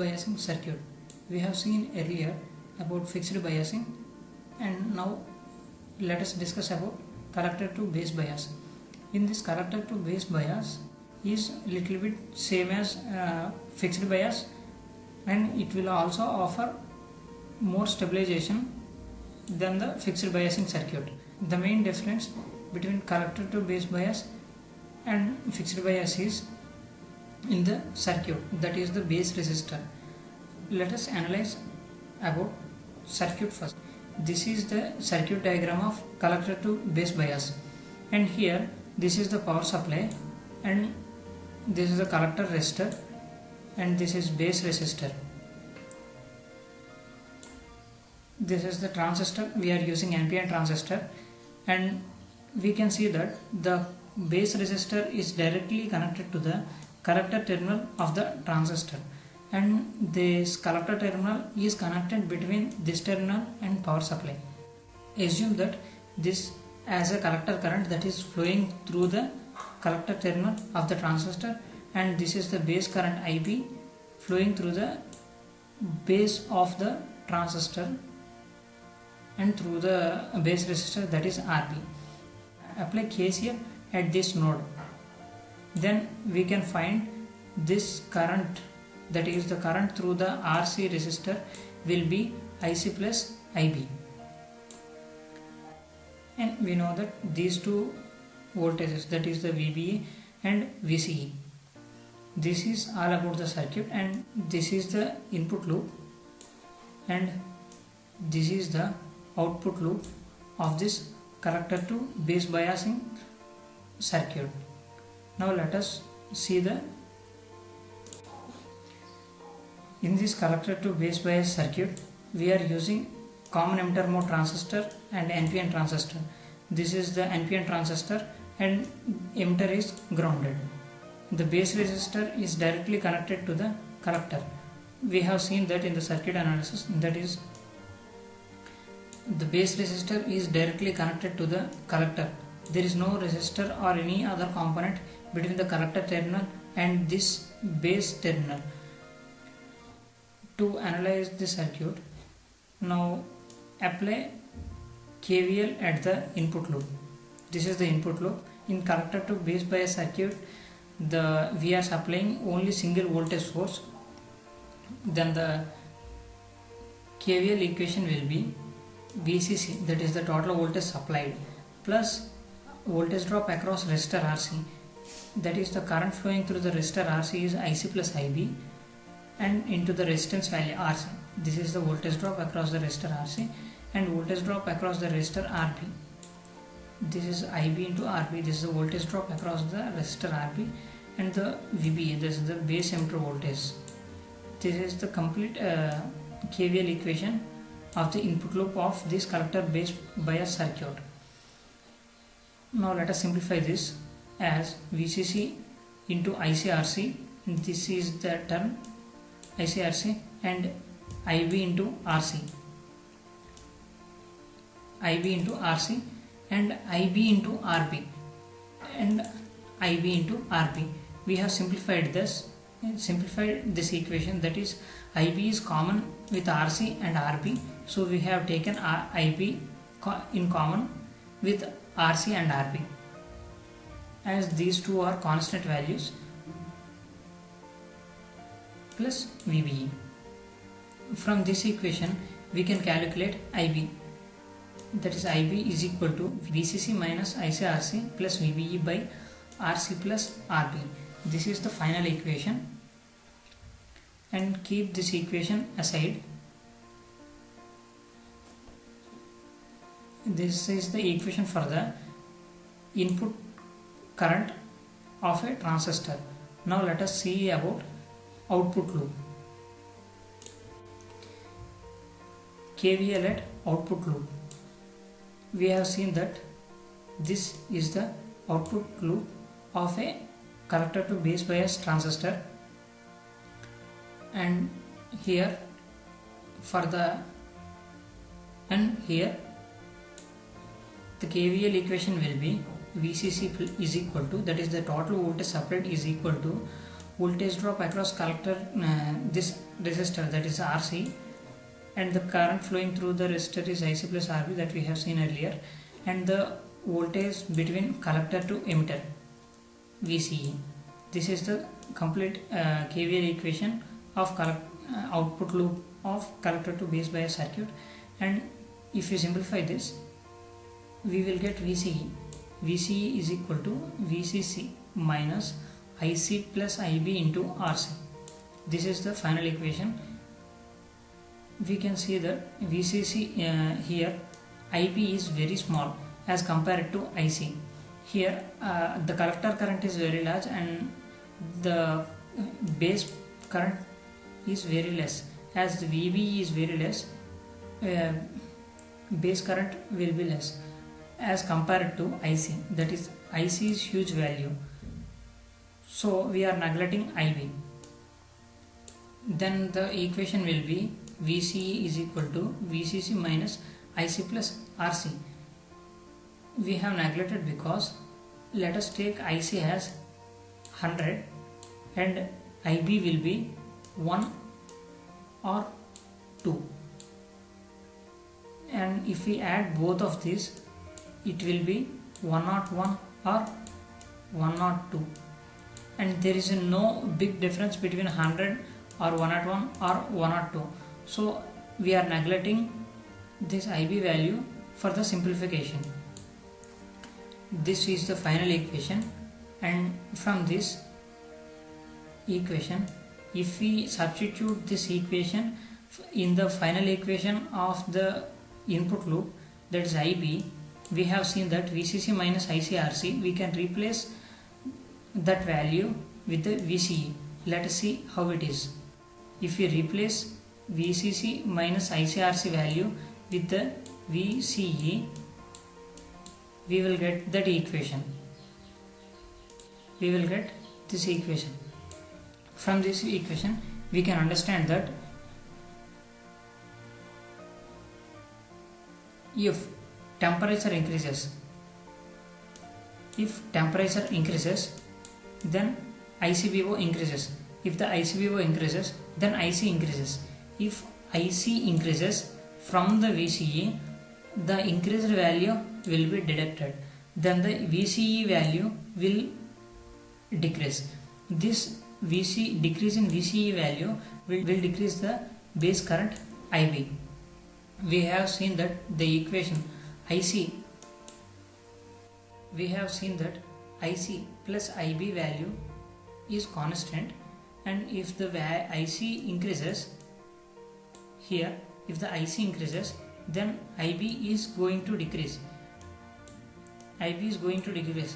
biasing circuit. We have seen earlier about fixed biasing, and now let us discuss about collector to base bias. In this collector to base bias is little bit same as fixed bias, and it will also offer more stabilization than the fixed biasing circuit. The main difference between collector to base bias and fixed bias is in the circuit, that is the base resistor. Let us analyze about circuit first. This is the circuit diagram of collector to base bias, and here this is the power supply, and this is the collector resistor, and this is base resistor. This is the transistor. We are using NPN transistor, and we can see that the base resistor is directly connected to the collector terminal of the transistor, and this collector terminal is connected between this terminal and power supply. Assume that this as a collector current that is flowing through the collector terminal of the transistor, and this is the base current IB flowing through the base of the transistor and through the base resistor, that is RB. Apply KCL at this node, then we can find this current, that is the current through the RC resistor, will be IC plus IB, and we know that these two voltages, that is the VBA and VCE. This is all about the circuit, and this is the input loop, and this is the output loop of this collector to base biasing circuit. Now let us see in this collector to base bias circuit, we are using common emitter mode transistor and NPN transistor. This is the NPN transistor, and emitter is grounded. The base resistor is directly connected to the collector. We have seen that in the circuit analysis, that is the base resistor is directly connected to the collector. There is no resistor or any other component between the collector terminal and this base terminal. To analyze the circuit, now apply KVL at the input loop. This is the input loop. In collector to base bias circuit, we are supplying only single voltage source. Then the KVL equation will be VCC, that is the total voltage supplied, plus voltage drop across resistor RC, that is the current flowing through the resistor RC is IC plus IB, and into the resistance value RC. This is the voltage drop across the resistor RC, and voltage drop across the resistor RB. This is IB into RB. This is the voltage drop across the resistor RB, and the VBA, this is the base emitter voltage. This is the complete KVL equation of the input loop of this collector base bias circuit. Now let us simplify this as VCC into ICRC, and this is the term ICRC, and IB into RC, IB into RC, and IB into RB, and IB into RB. We have simplified this equation, that is IB is common with RC and RB, so we have taken IB in common with RC and RB, as these two are constant values, plus VBE. From this equation we can calculate IB, that is IB is equal to VCC minus ICRC plus VBE by RC plus RB. This is the final equation, and keep this equation aside. This is the equation for the input current of a transistor. Now let us see about output loop. KVL at output loop. We have seen that this is the output loop of a collector to base bias transistor, and here here the KVL equation will be VCC is equal to, that is the total voltage supplied is equal to voltage drop across collector, this resistor, that is RC, and the current flowing through the resistor is IC plus RB, that we have seen earlier, and the voltage between collector to emitter, VCE. This is the complete KVL equation of output loop of collector to base bias circuit. And if you simplify this, we will get VCE. VCE is equal to VCC minus IC plus IB into RC. This is the final equation. We can see that VCC here IB is very small as compared to IC. Here the collector current is very large and the base current is very less. As the VB is very less, base current will be less as compared to IC. That is, IC is huge value, so we are neglecting IB. Then the equation will be VCE is equal to VCC minus IC plus RC. We have neglected because let us take IC as 100 and IB will be 1 or 2, and if we add both of these, it will be 101 or 102, and there is no big difference between 100 or 101 or 102. So we are neglecting this IB value for the simplification. This is the final equation, and from this equation, if we substitute this equation in the final equation of the input loop, that is IB, we have seen that VCC minus ICRC, we can replace that value with the VCE. Let us see how it is. If we replace VCC minus ICRC value with the VCE, we will get that equation. We will get this equation. From this equation, we can understand that if temperature increases, then ICBO increases. If the ICBO increases, then IC increases. If IC increases from the VCE, the increased value will be deducted. Then the VCE value will decrease. This decrease in VCE value will decrease the base current IB. We have seen that the equation IC, we have seen that IC plus IB value is constant, and if the IC increases here, if the IC increases, then IB is going to decrease. IB is going to decrease.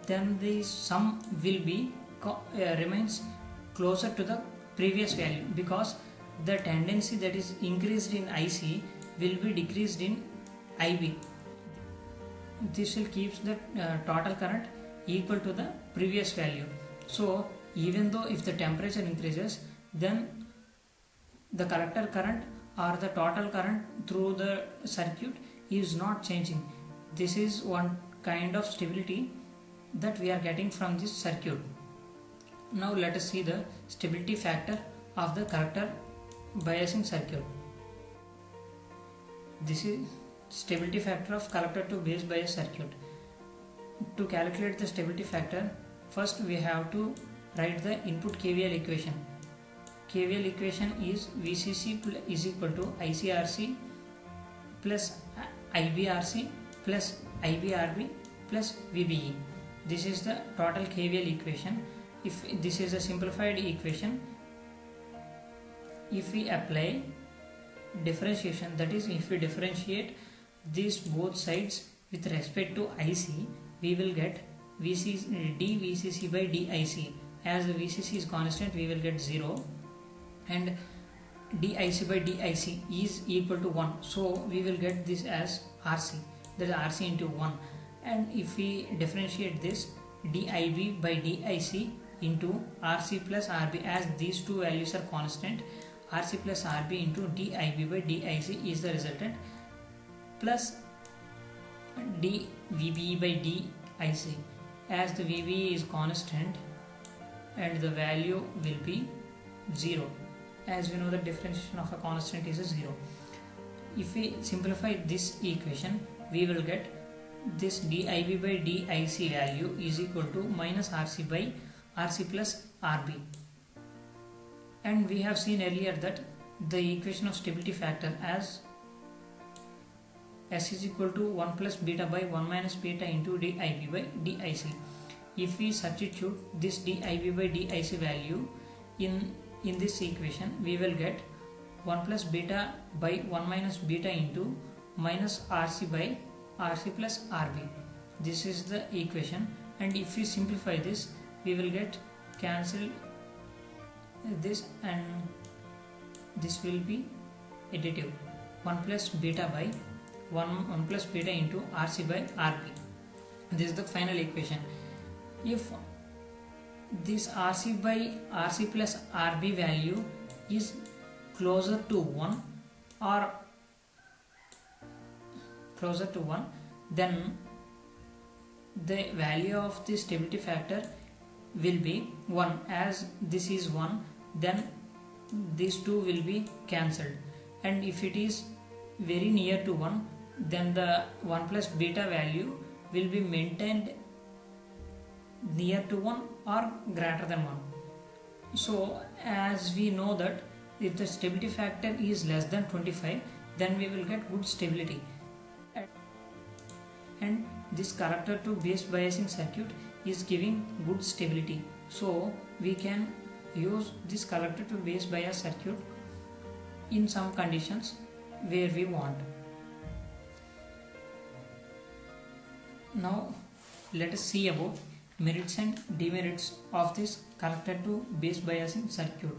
Then the sum will be remains closer to the previous value, because the tendency that is increased in IC will be decreased in IB. This will keep the total current equal to the previous value. So even though if the temperature increases, then the collector current or the total current through the circuit is not changing. This is one kind of stability that we are getting from this circuit. Now let us see the stability factor of the collector biasing circuit. This is stability factor of collector to base bias circuit. To calculate the stability factor, first we have to write the input KVL equation. KVL equation is VCC is equal to ICRC plus IBRC plus IBRB plus VBE. This is the total KVL equation. If this is a simplified equation, if we apply differentiation, that is, if we differentiate these both sides with respect to IC, we will get dVCC by dIC. As the VCC is constant, we will get 0, and dIC by dIC is equal to 1. So we will get this as RC, that is RC into 1. And if we differentiate this, dIB by dIC into RC plus RB, as these two values are constant, RC plus RB into dIB by dIC is the resultant, plus dVB by dIC, as the VB is constant, and the value will be 0. As we know, the differentiation of a constant is a 0. If we simplify this equation, we will get this dIV by dic value is equal to minus RC by RC plus RB. And we have seen earlier that the equation of stability factor as S is equal to 1 plus beta by 1 minus beta into dIV by dic. If we substitute this dIV by dic value in this equation, we will get 1 plus beta by 1 minus beta into minus RC by RC plus RB. This is the equation, and if we simplify this, we will get cancel this, and this will be additive 1 plus beta by 1 plus beta into RC by RB. This is the final equation. If this RC by RC plus RB value is closer to 1 or closer to 1, then the value of the stability factor will be 1. As this is 1, then these two will be cancelled, and if it is very near to 1, then the 1 plus beta value will be maintained near to 1 or greater than 1. So as we know that if the stability factor is less than 25, then we will get good stability. And this character to base biasing circuit is giving good stability. So we can use this collector to base bias circuit in some conditions where we want. Now let us see about merits and demerits of this collector to base biasing circuit.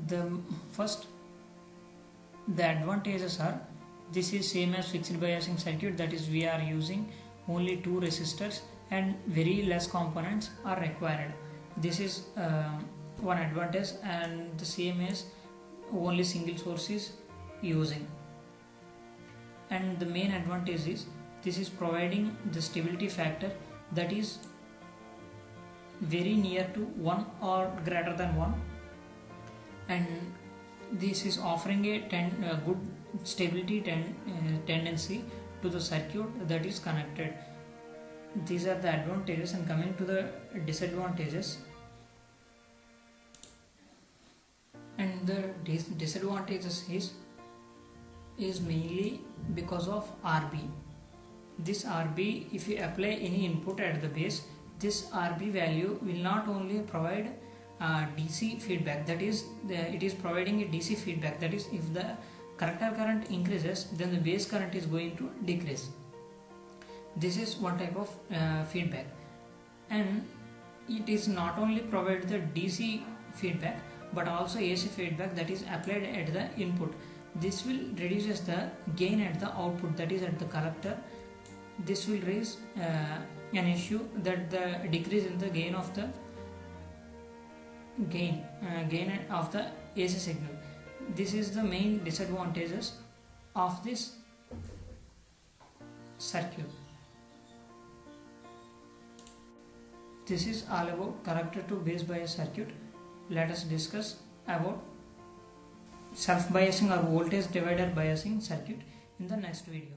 The advantages are, this is same as fixed biasing circuit, that is we are using only 2 resistors and very less components are required. This is one advantage, and the same as only single source is using. And the main advantage is this is providing the stability factor that is very near to 1 or greater than 1, and this is offering a good stability tendency to the circuit that is connected. These are the advantages, and coming to the disadvantages. And the disadvantages is mainly because of RB. This RB, if you apply any input at the base, this RB value will not only provide DC feedback, that is it is providing a DC feedback, that is if the collector current increases, then the base current is going to decrease. This is one type of feedback, and it is not only provide the DC feedback but also AC feedback that is applied at the input. This will reduces the gain at the output, that is at the collector. This will raise an issue that the decrease in the gain of the gain of the AC signal. This is the main disadvantages of this circuit. This is all about collector to base bias circuit. Let us discuss about self biasing or voltage divider biasing circuit in the next video.